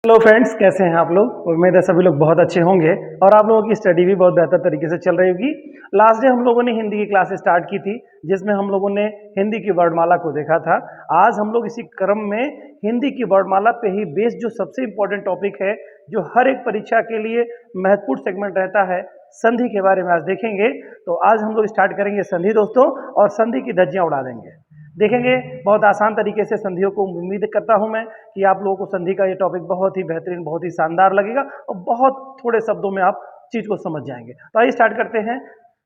Hello friends, कैसे हैं आप लोग। उम्मीद है सभी लोग बहुत अच्छे होंगे और आप लोगों की स्टडी भी बहुत बेहतर तरीके से चल रही होगी। लास्ट डे हम लोगों ने हिंदी की क्लास स्टार्ट की थी जिसमें हम लोगों ने हिंदी की वर्णमाला को देखा था। आज हम लोग इसी क्रम में हिंदी की वर्णमाला पे ही बेस्ड जो सबसे इम्पोर्टेंट टॉपिक है, जो हर एक परीक्षा के लिए महत्वपूर्ण सेगमेंट रहता है, संधि के बारे में आज देखेंगे। तो आज हम लोग स्टार्ट करेंगे संधि दोस्तों, और संधि की धज्जियां उड़ा देंगे। देखेंगे बहुत आसान तरीके से संधियों को। उम्मीद करता हूं मैं कि आप लोगों को संधि का ये टॉपिक बहुत ही बेहतरीन, बहुत ही शानदार लगेगा और बहुत थोड़े शब्दों में आप चीज को समझ जाएंगे। तो आइए स्टार्ट करते हैं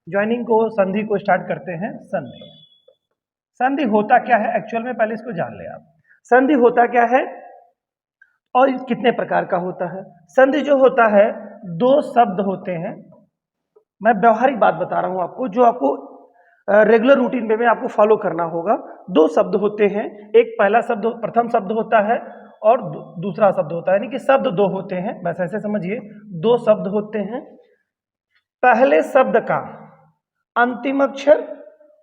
ज्वाइनिंग को, संधि को स्टार्ट करते हैं। संधि, संधि होता क्या है एक्चुअल में, पहले इसको जान ले आप। संधि होता क्या है और कितने प्रकार का होता है। संधि जो होता है, दो शब्द होते हैं। मैं व्यवहारिक बात बता रहा हूं आपको, जो आपको रेगुलर रूटीन में आपको फॉलो करना होगा। दो शब्द होते हैं, एक पहला शब्द प्रथम शब्द होता है और दूसरा शब्द होता है, यानी कि शब्द दो होते हैं। बस ऐसे समझिए, दो शब्द होते हैं। पहले शब्द का अंतिम अक्षर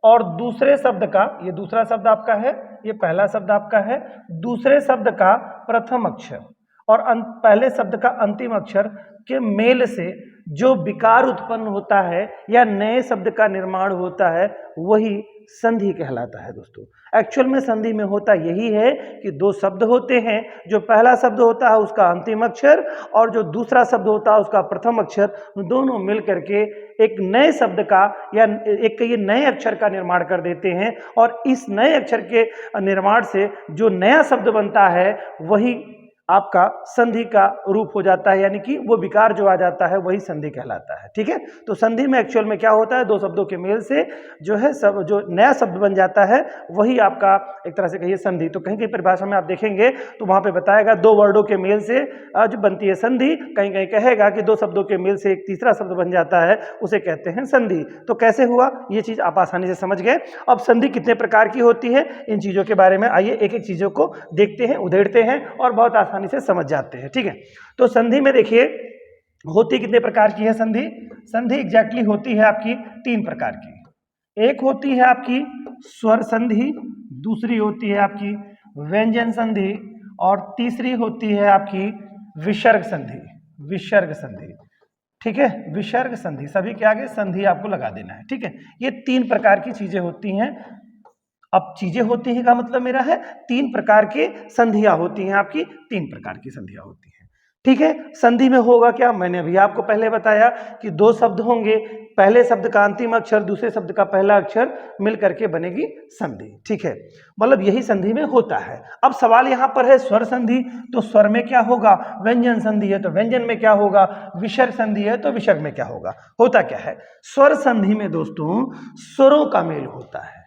और दूसरे शब्द का, ये दूसरा शब्द आपका है, ये पहला शब्द आपका है, दूसरे शब्द का प्रथम अक्षर और पहले शब्द का अंतिम अक्षर के मेल से जो विकार उत्पन्न होता है या नए शब्द का निर्माण होता है, वही संधि कहलाता है दोस्तों। एक्चुअल में संधि में होता यही है कि दो शब्द होते हैं, जो पहला शब्द होता है उसका अंतिम अक्षर और जो दूसरा शब्द होता है उसका प्रथम अक्षर, दोनों मिल करके एक नए शब्द का या एक ये नए अक्षर का निर्माण कर देते हैं। और इस नए अक्षर के निर्माण से जो नया शब्द बनता है वही आपका संधि का रूप हो जाता है, यानी कि वो विकार जो आ जाता है वही संधि कहलाता है। ठीक है, तो संधि में एक्चुअल में क्या होता है, दो शब्दों के मेल से जो है सब जो नया शब्द बन जाता है वही आपका एक तरह से कहिए संधि। तो कहीं कहीं परिभाषा में आप देखेंगे तो वहां पे बताएगा दो वर्डों के मेल से जो बनती है संधि। कहीं कहीं कहेगा कि दो शब्दों के मेल से एक तीसरा शब्द बन जाता है, उसे कहते हैं संधि। तो कैसे हुआ ये चीज आप आसानी से समझ गए। अब संधि कितने प्रकार की होती है, इन चीजों के बारे में आइए एक एक चीजों को देखते हैं, उधेड़ते हैं और बहुत आसानी से समझ जाते हैं। ठीक है, तो संधि में देखिए होती कितने प्रकार की है संधि। संधि एग्जैक्टली होती है आपकी तीन प्रकार की। एक होती है आपकी स्वर संधि, दूसरी होती है आपकी व्यंजन संधि और तीसरी होती है आपकी विसर्ग संधि। विसर्ग संधि, ठीक है, विसर्ग संधि, सभी के आगे संधि आपको लगा देना है। ठीक है, ये तीन प्रकार की चीजें होती हैं। अब चीजें होती हैं का मतलब मेरा है तीन प्रकार के संधियां होती हैं, आपकी तीन प्रकार की संधियां होती हैं। ठीक है, संधि में होगा क्या, मैंने अभी आपको पहले बताया कि दो शब्द होंगे, पहले शब्द का अंतिम अक्षर दूसरे शब्द का पहला अक्षर मिलकर के बनेगी संधि। ठीक है, मतलब यही संधि में होता है। अब सवाल यहां पर है स्वर संधि, तो स्वर में क्या होगा, व्यंजन संधि है तो व्यंजन में क्या होगा, विसर्ग संधि है तो विसर्ग में क्या होगा। होता क्या है, स्वर संधि में दोस्तों स्वरों का मेल होता है।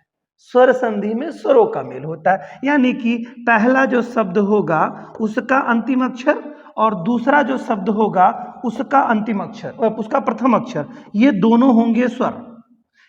स्वर संधि में स्वरों का मेल होता है, यानी कि पहला जो शब्द होगा उसका अंतिम अक्षर और दूसरा जो शब्द होगा उसका अंतिम अक्षर, उसका प्रथम अक्षर, ये दोनों होंगे स्वर।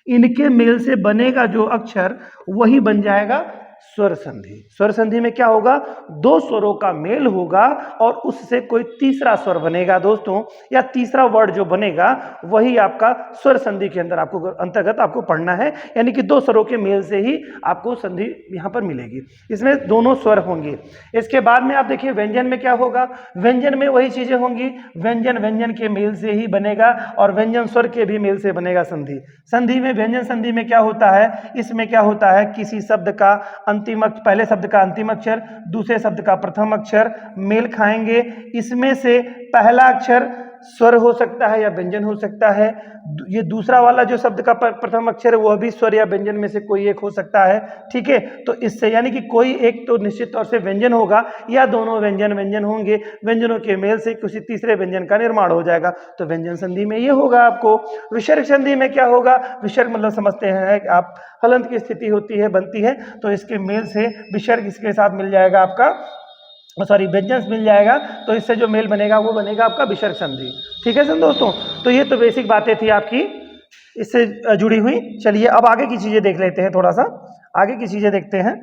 इनके मेल से बनेगा जो अक्षर वही बन जाएगा स्वर संधि। स्वर संधि में क्या होगा, दो स्वरों का मेल होगा और उससे कोई तीसरा स्वर बनेगा दोस्तों, या तीसरा वर्ड जो बनेगा वही आपका स्वर संधि के अंदर आपको अंतर्गत आपको पढ़ना है। यानी कि दो स्वरों के मेल से ही आपको संधि यहां पर मिलेगी, इसमें दोनों स्वर होंगे। इसके बाद में आप देखिए व्यंजन में क्या होगा, व्यंजन में वही चीजें होंगी, व्यंजन व्यंजन के मेल से ही बनेगा और व्यंजन स्वर के भी मेल से बनेगा संधि। संधि में व्यंजन संधि में क्या होता है, इसमें क्या होता है, किसी शब्द का अंतिम पहले शब्द का अंतिम अक्षर दूसरे शब्द का प्रथम अक्षर मेल खाएंगे। इसमें से पहला अक्षर स्वर हो सकता है या व्यंजन हो सकता है, ये दूसरा वाला जो शब्द का प्रथम अक्षर है वह भी स्वर या व्यंजन में से कोई एक हो सकता है। ठीक है, तो इससे यानी कि कोई एक तो निश्चित तौर से व्यंजन होगा या दोनों व्यंजन व्यंजन होंगे, व्यंजनों के मेल से किसी तीसरे व्यंजन का निर्माण हो जाएगा, तो व्यंजन संधि में ये होगा आपको। विसर्ग संधि में क्या होगा, विसर्ग मतलब समझते हैं कि आप हलंत की स्थिति होती है, बनती है, तो इसके मेल से विसर्ग इसके साथ मिल जाएगा आपका, सॉरी व्यंजन मिल जाएगा, तो इससे जो मेल बनेगा वो बनेगा आपका विसर्ग संधि। ठीक है सर दोस्तों, तो ये तो बेसिक बातें थी आपकी इससे जुड़ी हुई। चलिए अब आगे की चीजें देख लेते हैं, थोड़ा सा आगे की चीजें देखते हैं।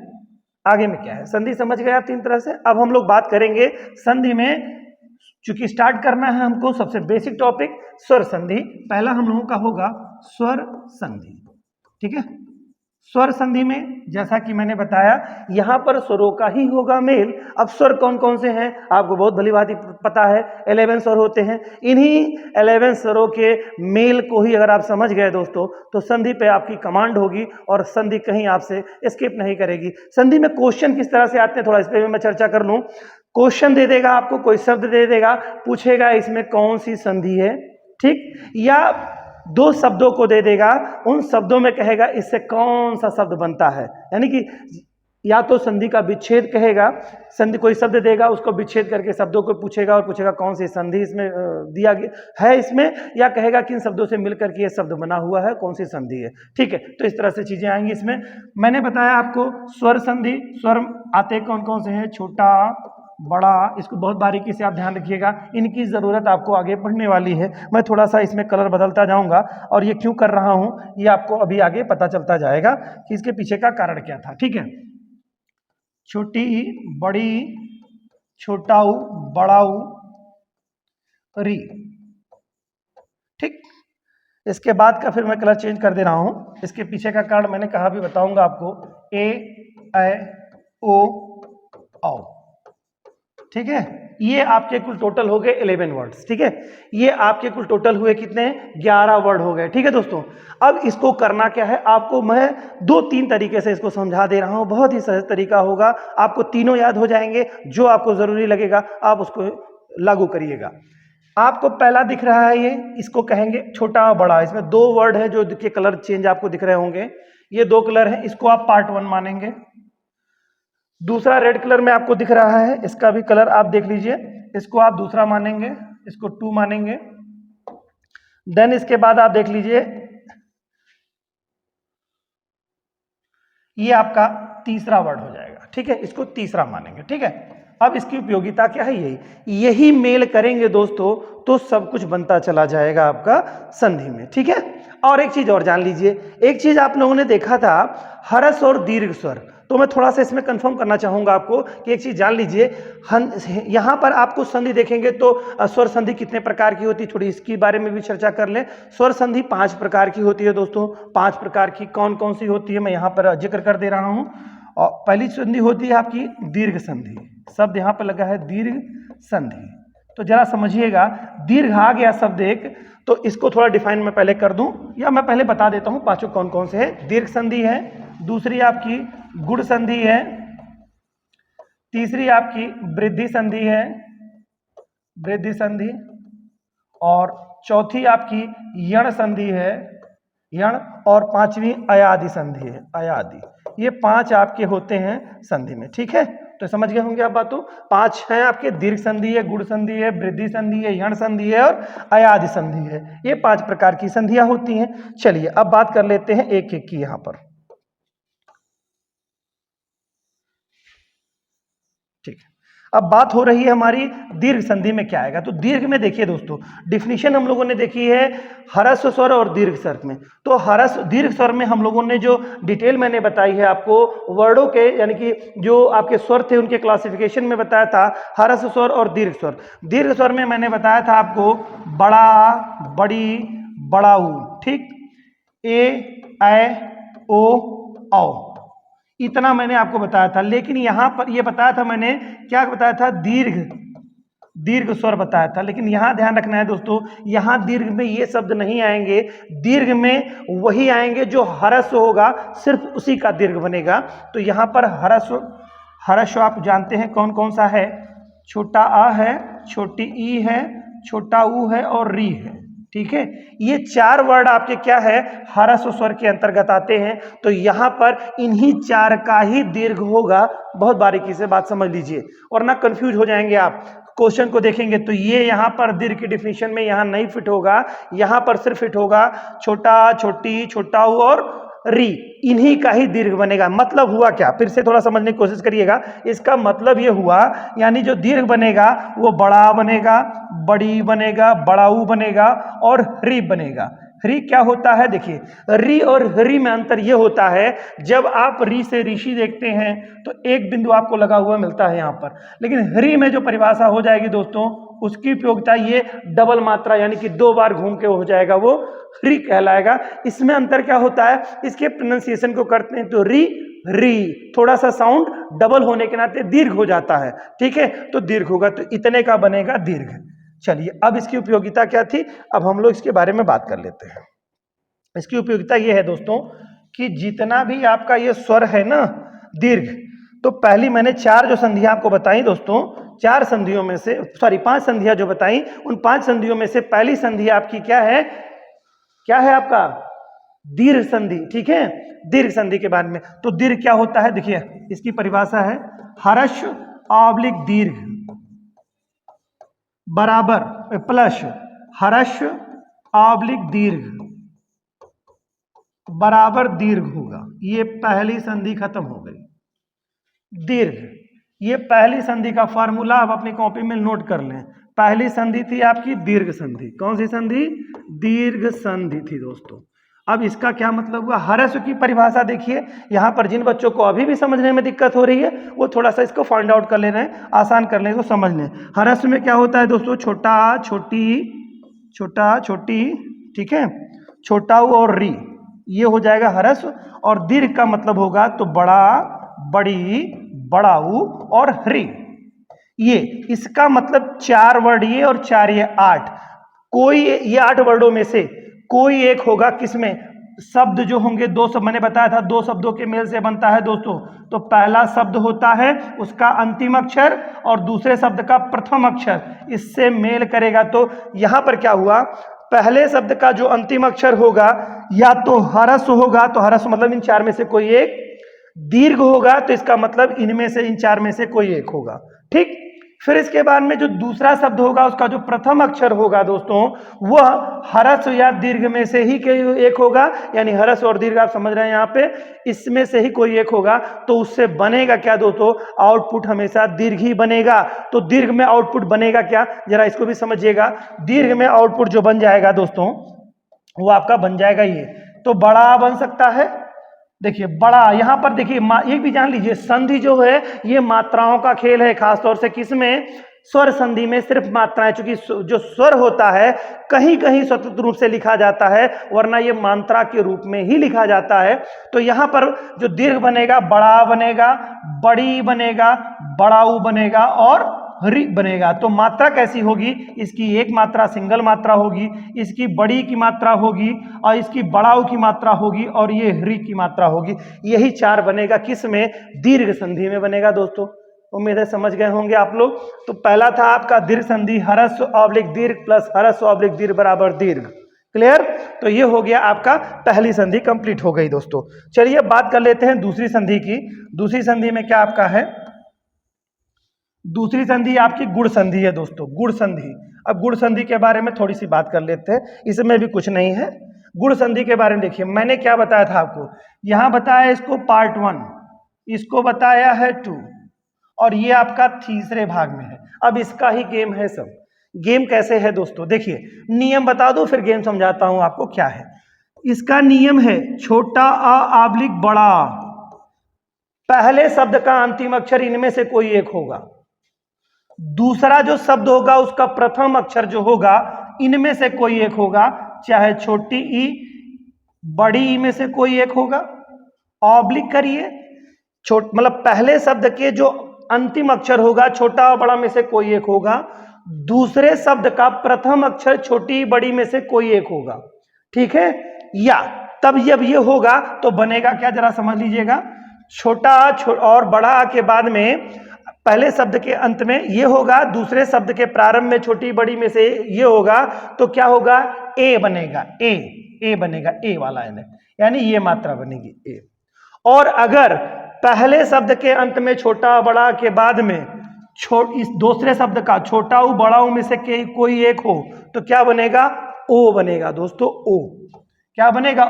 आगे में क्या है, संधि समझ गए आप तीन तरह से। अब हम लोग बात करेंगे संधि में, चूंकि स्टार्ट करना है हमको सबसे बेसिक टॉपिक स्वर संधि, पहला हम लोगों का होगा स्वर संधि। ठीक है, स्वर संधि में जैसा कि मैंने बताया यहाँ पर स्वरों का ही होगा मेल। अब स्वर कौन कौन से हैं आपको बहुत भली भांति पता है, 11 स्वर होते हैं। इन्हीं 11 स्वरों के मेल को ही अगर आप समझ गए दोस्तों तो संधि पे आपकी कमांड होगी और संधि कहीं आपसे स्किप नहीं करेगी। संधि में क्वेश्चन किस तरह से आते हैं थोड़ा इस पर मैं चर्चा कर लूँ। क्वेश्चन दे देगा आपको, कोई शब्द दे देगा, पूछेगा इसमें कौन सी संधि है, ठीक, या दो शब्दों को दे देगा, उन शब्दों में कहेगा इससे कौन सा शब्द बनता है, यानी कि या तो संधि का विच्छेद कहेगा, संधि कोई शब्द देगा उसको विच्छेद करके शब्दों को पूछेगा और पूछेगा कौन सी संधि इसमें दिया गया है इसमें, या कहेगा किन शब्दों से मिलकर के ये शब्द बना हुआ है, कौन सी संधि है, ठीक है। तो इस तरह से चीजें आएंगी इसमें। मैंने बताया आपको स्वर संधि, स्वर आते कौन कौन से हैं, छोटा, बड़ा, इसको बहुत बारीकी से आप ध्यान रखिएगा, इनकी ज़रूरत आपको आगे पढ़ने वाली है। मैं थोड़ा सा इसमें कलर बदलता जाऊंगा और ये क्यों कर रहा हूं ये आपको अभी आगे पता चलता जाएगा कि इसके पीछे का कारण क्या था, ठीक है। छोटी, बड़ी, छोटाऊ, बड़ाऊ, री, ठीक। इसके बाद का फिर मैं कलर चेंज कर दे रहा हूं। इसके पीछे का कारण मैंने कहा भी बताऊंगा आपको, ए, ऐ, ओ, औ, ठीक है। ये आपके कुल टोटल हो गए 11 वर्ड्स, ठीक है। ये आपके कुल टोटल हुए कितने, 11 वर्ड हो गए, ठीक है दोस्तों। अब इसको करना क्या है, आपको मैं 2-3 तरीके से इसको समझा दे रहा हूं, बहुत ही सहज तरीका होगा, आपको तीनों याद हो जाएंगे, जो आपको जरूरी लगेगा आप उसको लागू करिएगा। आपको पहला दिख रहा है ये, इसको कहेंगे छोटा और बड़ा, इसमें 2 वर्ड है जो के कलर चेंज आपको दिख रहे होंगे, ये 2 कलर है, इसको आप पार्ट 1 मानेंगे। दूसरा रेड कलर में आपको दिख रहा है, इसका भी कलर आप देख लीजिए, इसको आप दूसरा मानेंगे, इसको 2 मानेंगे। देन इसके बाद आप देख लीजिए ये आपका तीसरा वर्ड हो जाएगा, ठीक है, इसको तीसरा मानेंगे, ठीक है। अब इसकी उपयोगिता क्या है, यही मेल करेंगे दोस्तों तो सब कुछ बनता चला जाएगा आपका संधि में, ठीक है। और एक चीज और जान लीजिए, एक चीज आप लोगों ने देखा था हरस और दीर्घ स्वर, तो मैं थोड़ा सा इसमें कंफर्म करना चाहूंगा आपको कि एक चीज जान लीजिए, यहां पर आपको संधि देखेंगे तो स्वर संधि कितने प्रकार की होती है, थोड़ी इसके बारे में भी चर्चा कर लें। स्वर संधि 5 प्रकार की होती है दोस्तों, 5 प्रकार की कौन कौन सी होती है मैं यहां पर जिक्र कर दे रहा हूं। और पहली संधि होती है आपकी दीर्घ संधि, शब्द यहां पर लगा है दीर्घ संधि, तो जरा समझिएगा, दीर्घ आ गया शब्द एक, तो इसको थोड़ा डिफाइन मैं पहले कर दूं, या मैं पहले बता देता हूं पांचों कौन कौन से हैं। दीर्घ संधि है, दूसरी आपकी गुण संधि है, तीसरी आपकी वृद्धि संधि है, वृद्धि संधि, और चौथी आपकी यण संधि है, यण, और पांचवी अयादि संधि है, अयादि। ये 5 आपके होते हैं संधि में, ठीक है। तो समझ गए होंगे आप बातों, 5 हैं आपके, दीर्घ संधि है, गुण संधि है, वृद्धि संधि है, यण संधि है और अयादि संधि है। ये 5 प्रकार की संधियां होती हैं। चलिए अब बात कर लेते हैं एक एक की यहां पर, ठीक है। अब बात हो रही है हमारी दीर्घ संधि में क्या आएगा, तो दीर्घ में देखिए दोस्तों, डिफिनीशन हम लोगों ने देखी है हरस्व स्वर और दीर्घ स्वर में। तो हरस्व दीर्घ स्वर में हम लोगों ने जो डिटेल मैंने बताई है आपको वर्डों के, यानी कि जो आपके स्वर थे उनके क्लासिफिकेशन में बताया था, हरस्व स्वर और दीर्घ स्वर। दीर्घ स्वर में मैंने बताया था आपको बड़ा, बड़ी, बड़ाऊ, ठीक, ए, ऐ, ओ, औ, इतना मैंने आपको बताया था। लेकिन यहां पर ये बताया था मैंने, क्या बताया था, दीर्घ, दीर्घ स्वर बताया था। लेकिन यहां ध्यान रखना है दोस्तों, यहां दीर्घ में ये शब्द नहीं आएंगे, दीर्घ में वही आएंगे जो हरस्व होगा, सिर्फ उसी का दीर्घ बनेगा। तो यहां पर हरस्व, हरस्व आप जानते हैं कौन कौन सा है, छोटा आ है, छोटी ई है, छोटा ऊ है और री है, ठीक है। ये 4 वर्ड आपके क्या है, हरस्व स्वर के अंतर्गत आते हैं। तो यहां पर इन्हीं 4 का ही दीर्घ होगा, बहुत बारीकी से बात समझ लीजिए वरना कंफ्यूज हो जाएंगे आप। क्वेश्चन को देखेंगे तो ये यहां पर दीर्घ की डिफिनीशन में यहां नहीं फिट होगा, यहां पर सिर्फ फिट होगा छोटा, छोटी, छोटा ऊ और री, इन्हीं का ही दीर्घ बनेगा। मतलब हुआ क्या, फिर से थोड़ा समझने की कोशिश करिएगा। इसका मतलब ये हुआ, यानी जो दीर्घ बनेगा वो बड़ा बनेगा, बड़ी बनेगा, बड़ाऊ बनेगा और री बनेगा। री क्या होता है, देखिए री और री में अंतर ये होता है, जब आप री से ऋषि देखते हैं तो एक बिंदु आपको लगा हुआ मिलता है यहां पर, लेकिन री में जो परिभाषा हो जाएगी दोस्तों उसकी उपयोगिता ये डबल मात्रा यानी कि 2 बार घूम के हो जाएगा, वो री कहलाएगा। इसमें अंतर क्या होता है, इसके प्रोनाउंसिएशन को करते हैं तो री री, थोड़ा सा साउंड डबल होने के नाते दीर्घ हो जाता है, ठीक है, तो दीर्घ होगा, तो इतने का बनेगा दीर्घ। चलिए अब इसकी उपयोगिता क्या थी, अब हम लोग इसके बारे में बात कर लेते हैं। इसकी उपयोगिता ये है दोस्तों कि जितना भी आपका ये स्वर है ना दीर्घ, तो पहली मैंने 4 जो संधियां आपको बताई दोस्तों, 4 संधियों में से 5 संधियां जो बताई, उन 5 संधियों में से पहली संधि आपकी क्या है आपका दीर्घ संधि, ठीक है। दीर्घ संधि के बाद में तो दीर्घ क्या होता है, देखिए इसकी परिभाषा है हर्ष ऑब्लिक दीर्घ बराबर प्लस हर्ष ऑब्लिक दीर्घ बराबर दीर्घ होगा। ये पहली संधि खत्म हो गई। दीर्घ, ये पहली संधि का फार्मूला आप अपनी कॉपी में नोट कर लें। पहली संधि थी आपकी दीर्घ संधि, कौन सी संधि, दीर्घ संधि थी दोस्तों। अब इसका क्या मतलब हुआ, हर्ष की परिभाषा देखिए, यहां पर जिन बच्चों को अभी भी समझने में दिक्कत हो रही है वो थोड़ा सा इसको फाइंड आउट कर ले रहे हैं, आसान कर लें, इसको समझ लें। हर्ष में क्या होता है दोस्तों, छोटा छोटी, ठीक है, छोटा ऊ और री, ये हो जाएगा हर्ष। और दीर्घ का मतलब होगा तो बड़ा बड़ी बड़ाऊ और री, ये इसका मतलब 4 वर्ड ये और 4 ये 8, कोई ये 8 वर्डों में से कोई एक होगा, किसमें, शब्द जो होंगे 2 शब्द, मैंने बताया था 2 शब्दों के मेल से बनता है दोस्तों। तो पहला शब्द होता है उसका अंतिम अक्षर और दूसरे शब्द का प्रथम अक्षर, इससे मेल करेगा। तो यहां पर क्या हुआ, पहले शब्द का जो अंतिम अक्षर होगा या तो हर्ष होगा, तो हर्ष मतलब इन 4 में से कोई एक, दीर्घ होगा तो इसका मतलब इनमें से इन 4 में से कोई एक होगा, ठीक। फिर इसके बाद में जो दूसरा शब्द होगा उसका जो प्रथम अक्षर होगा दोस्तों, वह हर्ष या दीर्घ में से ही एक होगा, यानी हर्ष और दीर्घ आप समझ रहे हैं यहाँ पे, इसमें से ही कोई एक होगा। तो उससे बनेगा क्या दोस्तों, आउटपुट हमेशा दीर्घ ही बनेगा। तो दीर्घ में आउटपुट बनेगा क्या, जरा इसको भी समझिएगा। दीर्घ में आउटपुट जो बन जाएगा दोस्तों वो आपका बन जाएगा ये, तो बड़ा बन सकता है, देखिए बड़ा। यहां पर देखिए एक भी जान लीजिए, संधि जो है ये मात्राओं का खेल है, खासतौर से किसमें, स्वर संधि में सिर्फ मात्राएं, चूंकि जो स्वर होता है कहीं कहीं स्वतंत्र रूप से लिखा जाता है, वरना ये मात्रा के रूप में ही लिखा जाता है। तो यहां पर जो दीर्घ बनेगा, बड़ा बनेगा, बड़ी बनेगा, बड़ाऊ बनेगा और री बनेगा। तो मात्रा कैसी होगी, इसकी एक मात्रा सिंगल मात्रा होगी, इसकी बड़ी की मात्रा होगी और इसकी बड़ाऊ की मात्रा होगी और ये री की मात्रा होगी। यही 4 बनेगा, किस में, दीर्घ संधि में बनेगा दोस्तों। उम्मीद है समझ गए होंगे आप लोग। तो पहला था आपका दीर्घ संधि, हर्ष ऑब्लिक दीर्घ प्लस हर्ष ऑब्लिक दीर्घ बराबर दीर्घ, क्लियर। तो ये हो गया आपका पहली संधि कंप्लीट हो गई दोस्तों। चलिए बात कर लेते हैं दूसरी संधि की। दूसरी संधि में क्या आपका है, दूसरी संधि आपकी गुण संधि है दोस्तों, गुण संधि। अब गुण संधि के बारे में थोड़ी सी बात कर लेते हैं, इसमें भी कुछ नहीं है। गुण संधि के बारे में देखिए, मैंने क्या बताया था आपको, यहां बताया इसको पार्ट 1, इसको बताया है 2 और ये आपका तीसरे भाग में है। अब इसका ही गेम है सब। गेम कैसे है दोस्तों, देखिए नियम बता दो फिर गेम समझाता हूं आपको क्या है। इसका नियम है छोटा आ ऑब्लिक बड़ा, पहले शब्द का अंतिम अक्षर इनमें से कोई एक होगा, दूसरा जो शब्द होगा उसका प्रथम अक्षर जो होगा इनमें से कोई एक होगा, चाहे छोटी ई बड़ी ई में से कोई एक होगा। ऑब्लिक करिए, मतलब पहले शब्द के जो अंतिम अक्षर होगा छोटा और बड़ा में से कोई एक होगा, दूसरे शब्द का प्रथम अक्षर छोटी बड़ी में से कोई एक होगा, ठीक है। या तब जब ये होगा तो बनेगा क्या, जरा समझ लीजिएगा। छोटा और बड़ा के बाद में पहले शब्द के अंत में ये होगा, दूसरे शब्द के प्रारंभ में छोटी बड़ी में से ये होगा, तो क्या होगा, ए बनेगा, ए बनेगा, ए वाला है, यानी ये मात्रा बनेगी ए। और अगर पहले शब्द के अंत में छोटा बड़ा के बाद में इस दूसरे शब्द का छोटा ऊ बड़ा ऊ में से कोई एक हो, तो क्या बनेगा, ओ बनेगा दोस्तों, ओ। क्या बनेगा,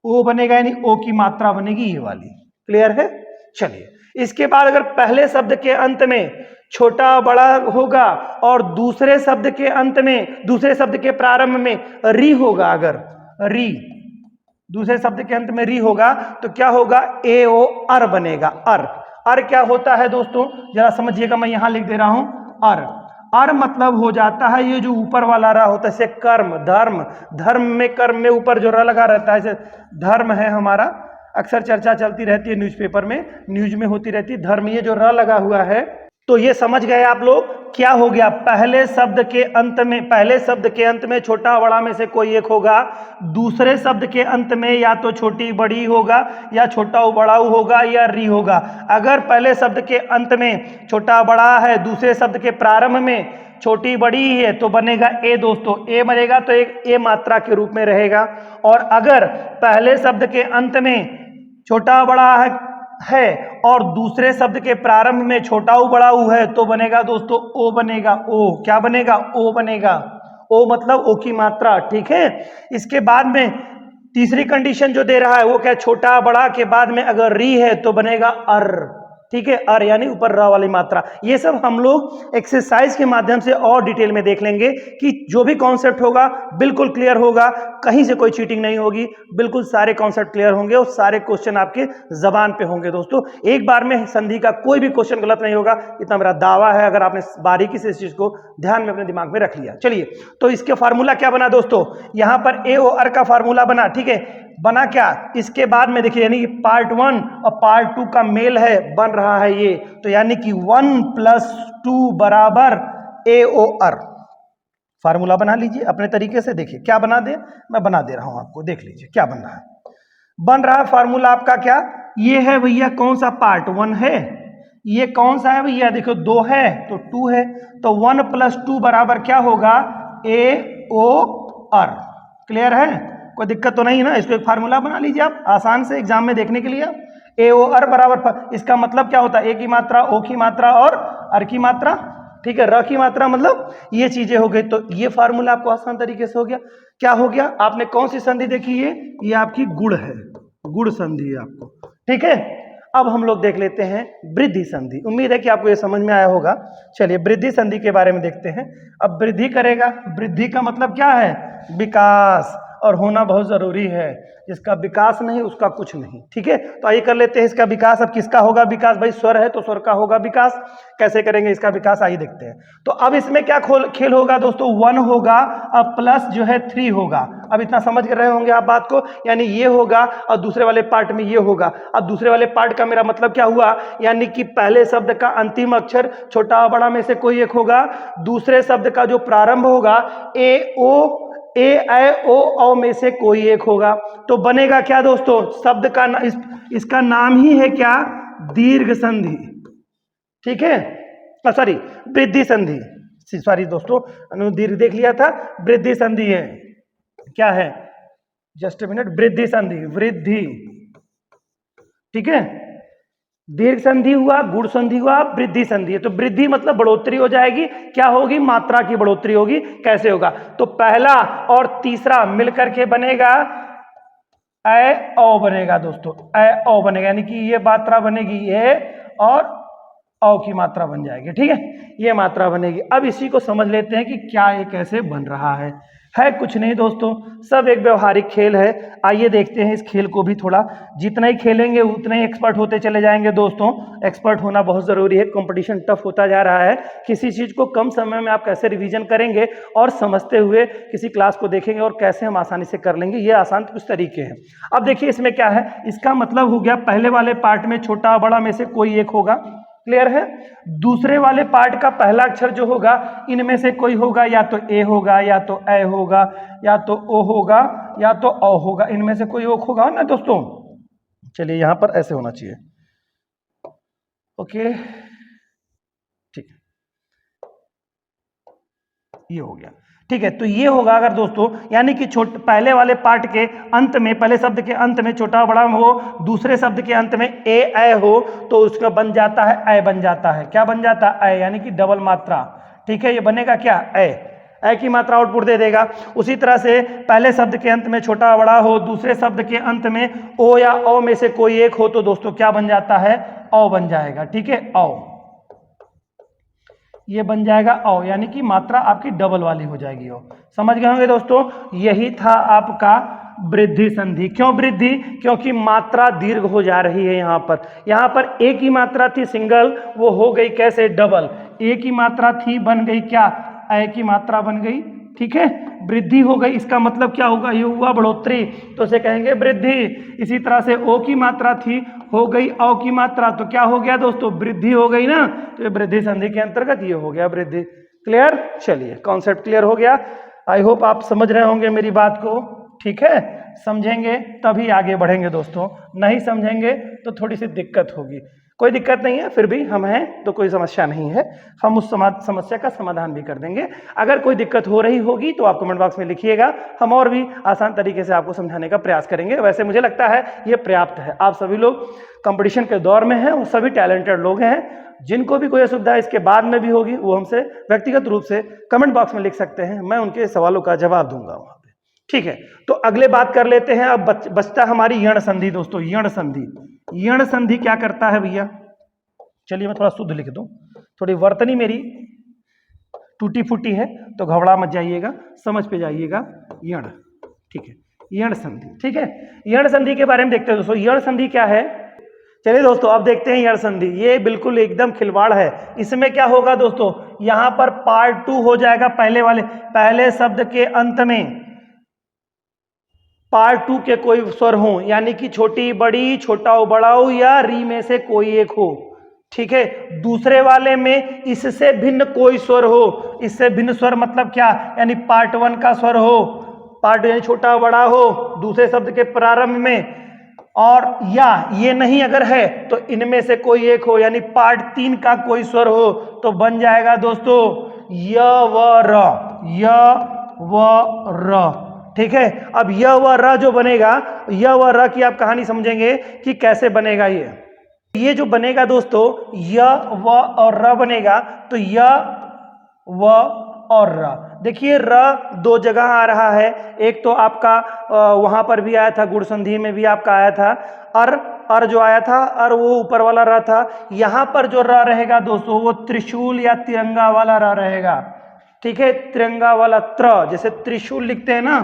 ओ बनेगा, यानी ओ की मात्रा बनेगी ये वाली, क्लियर है। चलिए इसके बाद अगर पहले शब्द के अंत में छोटा बड़ा होगा और दूसरे शब्द के अंत में, दूसरे शब्द के प्रारंभ में री होगा, अगर री दूसरे शब्द के अंत में री होगा तो क्या होगा, ए ओ अर बनेगा, अर। अर क्या होता है दोस्तों, जरा समझिएगा, मैं यहां लिख दे रहा हूं अर। अर मतलब हो जाता है ये जो ऊपर वाला रा होता है, जैसे कर्म, धर्म, धर्म में कर्म में ऊपर जो रा लगा रहता है, जैसे धर्म है हमारा, अक्सर चर्चा चलती रहती है न्यूज़पेपर में, न्यूज में होती रहती है, धर्म, ये जो रा लगा हुआ है, तो ये समझ गए आप लोग क्या हो गया, पहले शब्द के अंत में छोटा बड़ा में से कोई एक होगा, दूसरे शब्द के अंत में या तो छोटी बड़ी होगा या छोटा बड़ा होगा या री होगा। अगर पहले शब्द के अंत में छोटा बड़ा है, दूसरे शब्द के प्रारंभ में छोटी बड़ी है, तो बनेगा ए दोस्तों, ए बनेगा तो एक ए मात्रा के रूप में रहेगा। और अगर पहले शब्द के अंत में छोटा बड़ा है और दूसरे शब्द के प्रारंभ में छोटा बड़ा है, तो बनेगा दोस्तों ओ बनेगा, ओ क्या बनेगा, ओ बनेगा, ओ मतलब ओ की मात्रा, ठीक है। इसके बाद में तीसरी कंडीशन जो दे रहा है वो क्या, छोटा बड़ा के बाद में अगर री है तो बनेगा अर, ठीक है, अर यानी ऊपर र वाली मात्रा। ये सब हम लोग एक्सरसाइज के माध्यम से और डिटेल में देख लेंगे कि जो भी कॉन्सेप्ट होगा बिल्कुल क्लियर होगा, कहीं से कोई चीटिंग नहीं होगी, बिल्कुल सारे कॉन्सेप्ट क्लियर होंगे और सारे क्वेश्चन आपके जबान पे होंगे दोस्तों। एक बार में संधि का कोई भी क्वेश्चन गलत नहीं होगा, इतना मेरा दावा है, अगर आपने बारीकी से इस चीज को ध्यान में अपने दिमाग में रख लिया। चलिए, तो इसके फार्मूला क्या बना दोस्तों, यहां पर ए ओ अर का फार्मूला बना, ठीक है, बना क्या, इसके बाद में देखिए यानी कि पार्ट 1 और पार्ट 2 का मेल है, बन रहा है ये, तो यानी कि 1+2 बराबर ए ओ अर। फार्मूला बना लीजिए अपने तरीके से, देखिए क्या बना दे, मैं बना दे रहा हूं आपको, देख लीजिए क्या बन रहा है। बन रहा है फार्मूला आपका क्या, ये है भैया कौन सा, पार्ट 1 है, ये कौन सा है भैया, देखो 2 है तो 2 है, तो 1+2 बराबर क्या होगा, ए ओ अर। क्लियर है, कोई दिक्कत तो नहीं ना, इसको एक फार्मूला बना लीजिए आप आसान से एग्जाम में देखने के लिए। ए ओ अर बराबर, इसका मतलब क्या होता है, ए की मात्रा, ओ की मात्रा और अर की मात्रा, ठीक है, र की मात्रा, मतलब ये चीजें हो गई। तो ये फार्मूला आपको आसान तरीके से हो गया। क्या हो गया, आपने कौन सी संधि देखी है, ये आपकी गुण है, गुण संधि है आपको, ठीक है। अब हम लोग देख लेते हैं वृद्धि संधि, उम्मीद है कि आपको ये समझ में आया होगा। चलिए वृद्धि संधि के बारे में देखते हैं। अब वृद्धि करेगा, वृद्धि का मतलब क्या है, विकास, और होना बहुत जरूरी है, जिसका विकास नहीं उसका कुछ नहीं, ठीक है। तो आइए कर लेते हैं इसका विकास। अब किसका होगा विकास, भाई स्वर है तो स्वर का होगा विकास, कैसे करेंगे इसका विकास, आइए देखते हैं। तो अब इसमें क्या खेल होगा दोस्तों, 1 होगा, अब प्लस जो है 3 होगा। अब इतना समझ रहे होंगे आप बात को, यानी ये होगा और दूसरे वाले पार्ट में ये होगा। अब दूसरे वाले पार्ट का मेरा मतलब क्या हुआ, यानी कि पहले शब्द का अंतिम अक्षर छोटा बड़ा में से कोई एक होगा, दूसरे शब्द का जो प्रारंभ होगा ए ओ ओ में से कोई एक होगा। तो बनेगा क्या दोस्तों, शब्द का इसका नाम ही है क्या, दीर्घ संधि, ठीक है, सॉरी वृद्धि संधि, सॉरी दोस्तों दीर्घ देख लिया था, वृद्धि संधि है, क्या है, जस्ट अ मिनट, वृद्धि संधि, वृद्धि, ठीक है। दीर्घ संधि हुआ, गुण संधि हुआ, वृद्धि संधि है, तो वृद्धि मतलब बढ़ोतरी हो जाएगी, क्या होगी, मात्रा की बढ़ोतरी होगी। कैसे होगा, तो पहला और तीसरा मिलकर के बनेगा ए ओ बनेगा दोस्तों, ए ओ बनेगा, यानी कि ये मात्रा बनेगी ये और औ की मात्रा बन जाएगी, ठीक है, ये मात्रा बनेगी। अब इसी को समझ लेते हैं कि क्या ये कैसे बन रहा है कुछ नहीं दोस्तों, सब एक व्यवहारिक खेल है। आइए देखते हैं इस खेल को भी थोड़ा, जितना ही खेलेंगे उतना ही एक्सपर्ट होते चले जाएंगे दोस्तों। एक्सपर्ट होना बहुत ज़रूरी है, कंपटीशन टफ होता जा रहा है। किसी चीज़ को कम समय में आप कैसे रिवीजन करेंगे और समझते हुए किसी क्लास को देखेंगे और कैसे हम आसानी से कर लेंगे, ये आसान कुछ तरीके हैं। अब देखिए इसमें क्या है, इसका मतलब हो गया पहले वाले पार्ट में छोटा बड़ा में से कोई एक होगा, क्लियर है। दूसरे वाले पार्ट का पहला अक्षर जो होगा इनमें से कोई होगा, या तो ए होगा या तो ए होगा या तो ओ होगा या तो औ होगा, इनमें से कोई एक होगा ना दोस्तों। चलिए यहां पर ऐसे होना चाहिए, ओके ठीक, ये हो गया, ठीक है। तो ये होगा अगर दोस्तों, यानी कि पहले वाले पार्ट के अंत में, पहले शब्द के अंत में छोटा बड़ा हो, दूसरे शब्द के अंत में ए हो, तो उसका बन जाता है ए, बन जाता है, क्या बन जाता है ए, यानी कि डबल मात्रा, ठीक है। ये बनेगा क्या, ए की मात्रा आउटपुट दे देगा। उसी तरह से पहले शब्द के अंत में छोटा बड़ा हो, दूसरे शब्द के अंत में ओ या औ में से कोई एक हो, तो दोस्तों क्या बन जाता है, औ बन जाएगा, ठीक है, औ, ये बन जाएगा औ, यानी कि मात्रा आपकी डबल वाली हो जाएगी। औ समझ गए होंगे दोस्तों, यही था आपका वृद्धि संधि। क्यों वृद्धि? क्योंकि मात्रा दीर्घ हो जा रही है। यहाँ पर एक ही मात्रा थी सिंगल, वो हो गई कैसे? डबल। एक ही मात्रा थी, बन गई क्या? ए की मात्रा बन गई। ठीक है, वृद्धि हो गई। इसका मतलब क्या होगा? ये हुआ बढ़ोतरी, तो इसे कहेंगे वृद्धि। इसी तरह से ओ की मात्रा थी, हो गई औ की मात्रा, तो क्या हो गया दोस्तों? वृद्धि हो गई ना। तो ये वृद्धि संधि के अंतर्गत ये हो गया वृद्धि। क्लियर? चलिए, कॉन्सेप्ट क्लियर हो गया। आई होप आप समझ रहे होंगे मेरी बात को। ठीक है, समझेंगे तभी आगे बढ़ेंगे दोस्तों, नहीं समझेंगे तो थोड़ी सी दिक्कत होगी। कोई दिक्कत नहीं है, फिर भी हम हैं तो कोई समस्या नहीं है, हम उस समस्या का समाधान भी कर देंगे। अगर कोई दिक्कत हो रही होगी तो आप कमेंट बॉक्स में लिखिएगा, हम और भी आसान तरीके से आपको समझाने का प्रयास करेंगे। वैसे मुझे लगता है ये पर्याप्त है। आप सभी लोग कंपटीशन के दौर में हैं और सभी टैलेंटेड लोग हैं। जिनको भी कोई असुविधा इसके बाद में भी होगी वो हमसे व्यक्तिगत रूप से कमेंट बॉक्स में लिख सकते हैं, मैं उनके सवालों का जवाब दूंगा वहां पे। ठीक है, तो अगले बात कर लेते हैं। अब बचता हमारी यण संधि दोस्तों। यण संधि, यण संधि क्या करता है भैया? चलिए मैं थोड़ा शुद्ध लिख दूं, थोड़ी वर्तनी मेरी टूटी फूटी है तो घबरा मत जाइएगा, समझ पे जाइएगा। यण, ठीक है, यण संधि। ठीक है, यण संधि के बारे में देखते हैं दोस्तों। यण संधि क्या है? चलिए दोस्तों अब देखते हैं यण संधि। ये बिल्कुल एकदम खिलवाड़ है। इसमें क्या होगा दोस्तों? यहां पर पार्ट 2 हो जाएगा। पहले शब्द के अंत में पार्ट 2 के कोई स्वर हो, यानी कि छोटी बड़ी, छोटा बड़ा हो या री में से कोई एक हो। ठीक है, दूसरे वाले में इससे भिन्न कोई स्वर हो। इससे भिन्न स्वर मतलब क्या? यानी पार्ट 1 का स्वर हो, पार्ट यानी छोटा बड़ा हो दूसरे शब्द के प्रारंभ में, और या ये नहीं अगर है तो इनमें से कोई एक हो, यानी पार्ट 3 का कोई स्वर हो, तो बन जाएगा दोस्तों य व र, य व र। ठीक है, अब य व र जो बनेगा, य व र की आप कहानी समझेंगे कि कैसे बनेगा। ये जो बनेगा दोस्तों य व और र बनेगा, तो य व और र। देखिए र दो जगह आ रहा है, एक तो आपका वहां पर भी आया था, गुण संधि में भी आपका आया था, अर जो आया था, अर वो ऊपर वाला र था। यहां पर जो र रहेगा दोस्तों वो त्रिशूल या तिरंगा वाला र रहेगा। ठीक है, तिरंगा वाला त्र, जैसे त्रिशूल लिखते हैं ना,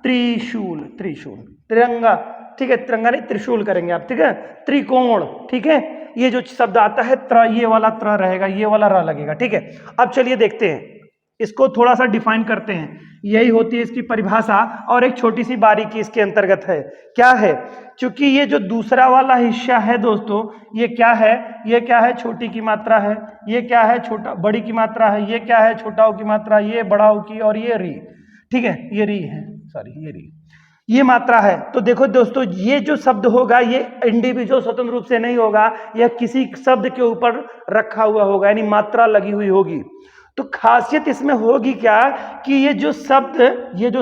त्रिशूल, त्रिशूल, तिरंगा। ठीक है, तिरंगा नहीं त्रिशूल करेंगे आप। ठीक है, त्रिकोण। ठीक है, ये जो शब्द आता है त्र, ये वाला त्र रहेगा, ये वाला र लगेगा। ठीक है, अब चलिए देखते हैं, इसको थोड़ा सा डिफाइन करते हैं। यही होती है इसकी परिभाषा, और एक छोटी सी बारीकी इसके अंतर्गत है। क्या है? क्योंकि ये जो दूसरा वाला हिस्सा है दोस्तों, ये क्या है? ये क्या है? छोटी की मात्रा है। ये क्या है? छोटा बड़ी की मात्रा है। ये क्या है? छोटाओं की मात्रा, ये बड़ाओं की, और ये री। ठीक है, ये री है, सॉरी ये री, ये मात्रा है। तो देखो दोस्तों, ये जो शब्द होगा ये इंडिविजुअल स्वतंत्र रूप से नहीं होगा, यह किसी शब्द के ऊपर रखा हुआ होगा, यानी मात्रा लगी हुई होगी। तो खासियत इसमें होगी क्या कि ये जो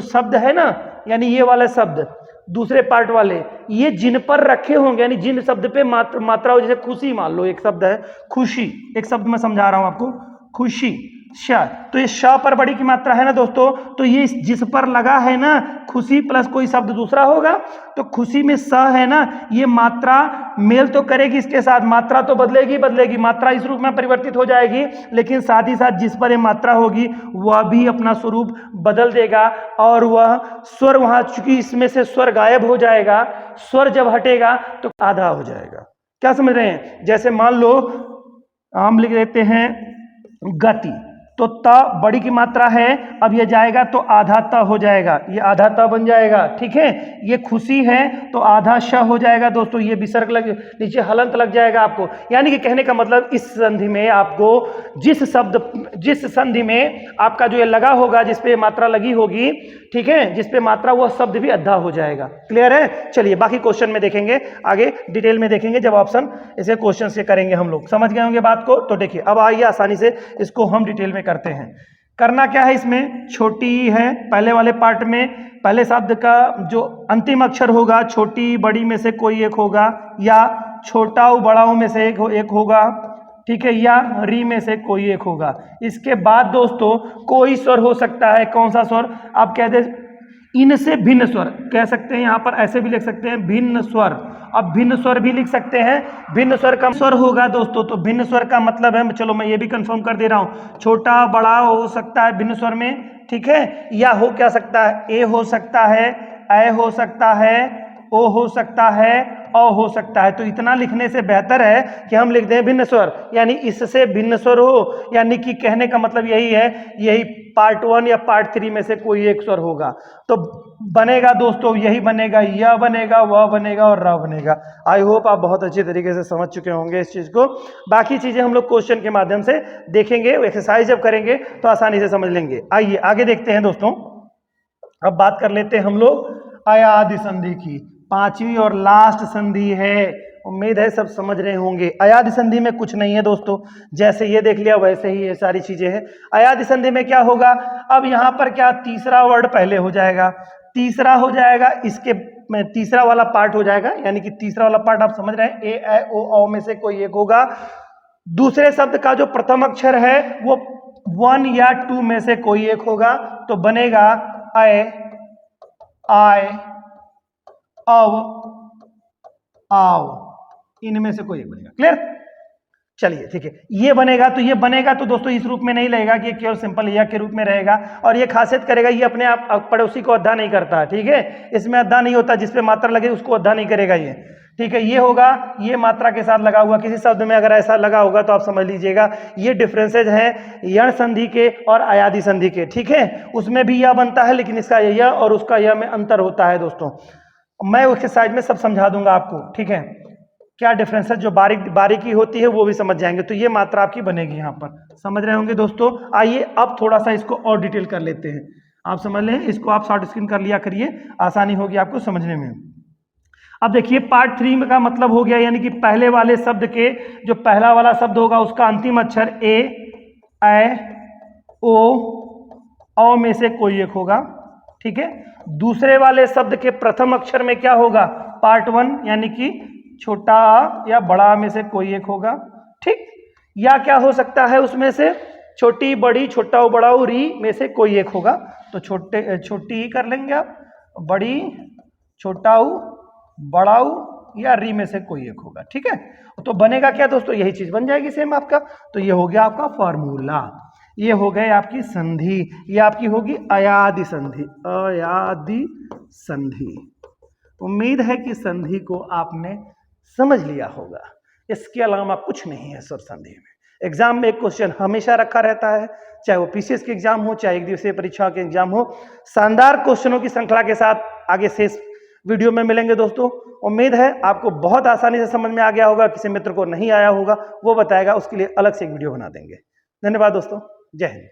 शब्द है ना, यानी ये वाले शब्द दूसरे पार्ट वाले, ये जिन पर रखे होंगे, यानी जिन शब्द पे मात्रा हो, जैसे खुशी मान लो, एक शब्द है खुशी, एक शब्द मैं समझा रहा हूं आपको, खुशी, श, तो ये श पर बड़ी की मात्रा है ना दोस्तों, तो ये जिस पर लगा है ना, खुशी प्लस कोई शब्द दूसरा होगा, तो खुशी में स है ना, ये मात्रा मेल तो करेगी इसके साथ, मात्रा तो बदलेगी, मात्रा इस रूप में परिवर्तित हो जाएगी, लेकिन साथ ही साथ जिस पर ये मात्रा होगी वह भी अपना स्वरूप बदल देगा, और वह स्वर वहां, चूंकि इसमें से स्वर गायब हो जाएगा, स्वर जब हटेगा तो आधा हो जाएगा। क्या समझ रहे हैं? जैसे मान लो हम लिख देते हैं गति, तो त बड़ी की मात्रा है, अब ये जाएगा तो आधा त हो जाएगा, ये आधा त बन जाएगा। ठीक है, ये खुशी है तो आधा श हो जाएगा दोस्तों, ये विसर्ग लग, नीचे हलंत लग जाएगा आपको। यानी कि कहने का मतलब इस संधि में आपको जिस संधि में आपका जो ये लगा होगा, जिस पे मात्रा लगी होगी, ठीक है, जिस पे मात्रा, वह शब्द भी अद्धा हो जाएगा। क्लियर है? चलिए बाकी क्वेश्चन में देखेंगे, आगे डिटेल में देखेंगे जब ऑप्शन इसे क्वेश्चन से करेंगे हम लोग। समझ गए होंगे बात को? तो देखिए अब आइए आसानी से इसको हम डिटेल में करते हैं। करना क्या है, इसमें छोटी है, पहले वाले पार्ट में पहले शब्द का जो अंतिम अक्षर होगा, छोटी बड़ी में से कोई एक होगा, या छोटा बड़ाओं में से एक होगा, ठीक है, या री में से कोई एक होगा। इसके बाद दोस्तों कोई स्वर हो सकता है, कौन सा स्वर? आप कह दे इनसे भिन्न स्वर कह सकते हैं, यहाँ पर ऐसे भी लिख सकते हैं भिन्न स्वर। अब भिन्न स्वर भी लिख सकते हैं, भिन्न स्वर का स्वर होगा दोस्तों, तो भिन्न स्वर का मतलब है, चलो मैं ये भी कंफर्म कर दे रहा हूँ, छोटा बड़ा हो सकता है भिन्न स्वर में, ठीक है, या हो क्या सकता है, ए हो सकता है, ऐ हो सकता है, ओ हो सकता है, औ हो सकता है। तो इतना लिखने से बेहतर है कि हम लिख दें भिन्न स्वर, यानी इससे भिन्न स्वर हो, यानी कि कहने का मतलब यही है, यही पार्ट 1 या पार्ट 3 में से कोई एक स्वर होगा। तो बनेगा दोस्तों, यही बनेगा, यह बनेगा, वह बनेगा और र बनेगा। आई होप आप बहुत अच्छी तरीके से समझ चुके होंगे इस चीज को। बाकी चीजें हम लोग क्वेश्चन के माध्यम से देखेंगे, एक्सरसाइज जब करेंगे तो आसानी से समझ लेंगे। आइए आगे देखते हैं दोस्तों। अब बात कर लेते हैं हम लोग अयादि संधि की। पांचवी और लास्ट संधि है, उम्मीद है सब समझ रहे होंगे। अयादि संधि में कुछ नहीं है दोस्तों, जैसे ये देख लिया वैसे ही ये सारी चीजें हैं। अयादि संधि में क्या होगा, अब यहां पर क्या तीसरा वर्ड पहले हो जाएगा, तीसरा हो जाएगा, इसके में तीसरा वाला पार्ट हो जाएगा, यानी कि तीसरा वाला पार्ट आप समझ रहे हैं, ए ऐ ओ औ में से कोई एक होगा। दूसरे शब्द का जो प्रथम अक्षर है वो 1 या 2 में से कोई एक होगा, तो बनेगा ऐ, आय, अव, आव, इनमें से कोई एक बनेगा। क्लियर? चलिए ठीक है, ये बनेगा। तो ये बनेगा तो दोस्तों इस रूप में नहीं लगेगा कि केवल सिंपल या के रूप में रहेगा, और ये खासियत करेगा, ये अपने आप पड़ोसी को अद्धा नहीं करता, ठीक है, इसमें अद्धा नहीं होता, जिसपे मात्रा लगे उसको अद्धा नहीं करेगा ये, ठीक है। ये होगा, ये मात्रा के साथ लगा हुआ, किसी शब्द में अगर ऐसा लगा होगा तो आप समझ लीजिएगा ये डिफरेंसेज है यण संधि के और अयादि संधि के, ठीक है। उसमें भी यह बनता है, लेकिन इसका यह और उसका यह में अंतर होता है दोस्तों। मैं उसके साइड में सब समझा दूंगा आपको, ठीक है, क्या डिफरेंस है, जो बारीकी होती है वो भी समझ जाएंगे। तो ये मात्रा आपकी बनेगी, यहाँ पर समझ रहे होंगे दोस्तों। आइए अब थोड़ा सा इसको और डिटेल कर लेते हैं, आप समझ लें, इसको आप शॉर्ट स्क्रीन कर लिया करिए, आसानी होगी आपको समझने में। अब देखिए पार्ट 3 का मतलब हो गया, यानी कि पहले वाले शब्द के जो पहला वाला शब्द होगा उसका अंतिम अक्षर ए, ऐ, ओ में से कोई एक होगा, ठीक है। दूसरे वाले शब्द के प्रथम अक्षर में क्या होगा, पार्ट 1 यानी कि छोटा आ या बड़ा आ में से कोई एक होगा, ठीक। या क्या हो सकता है उसमें से, छोटी बड़ी, छोटा बड़ा री में से कोई एक होगा। तो छोटी ही कर लेंगे आप, बड़ी, छोटा बड़ाऊ या री में से कोई एक होगा, ठीक है। तो बनेगा क्या दोस्तों, यही चीज बन जाएगी सेम आपका। तो ये हो गया आपका फॉर्मूला, ये हो गए आपकी संधि, ये आपकी होगी अयादि संधि, अयादि संधि। उम्मीद है कि संधि को आपने समझ लिया होगा, इसके अलावा कुछ नहीं है सर संधि में। एग्जाम में एक क्वेश्चन हमेशा रखा रहता है, चाहे वो पीसीएस के एग्जाम हो, चाहे एक दिवसीय परीक्षा के एग्जाम हो। शानदार क्वेश्चनों की श्रृंखला के साथ आगे शेष वीडियो में मिलेंगे दोस्तों। उम्मीद है आपको बहुत आसानी से समझ में आ गया होगा, किसी मित्र को नहीं आया होगा वो बताएगा, उसके लिए अलग से एक वीडियो बना देंगे। धन्यवाद दोस्तों, जय हिंद।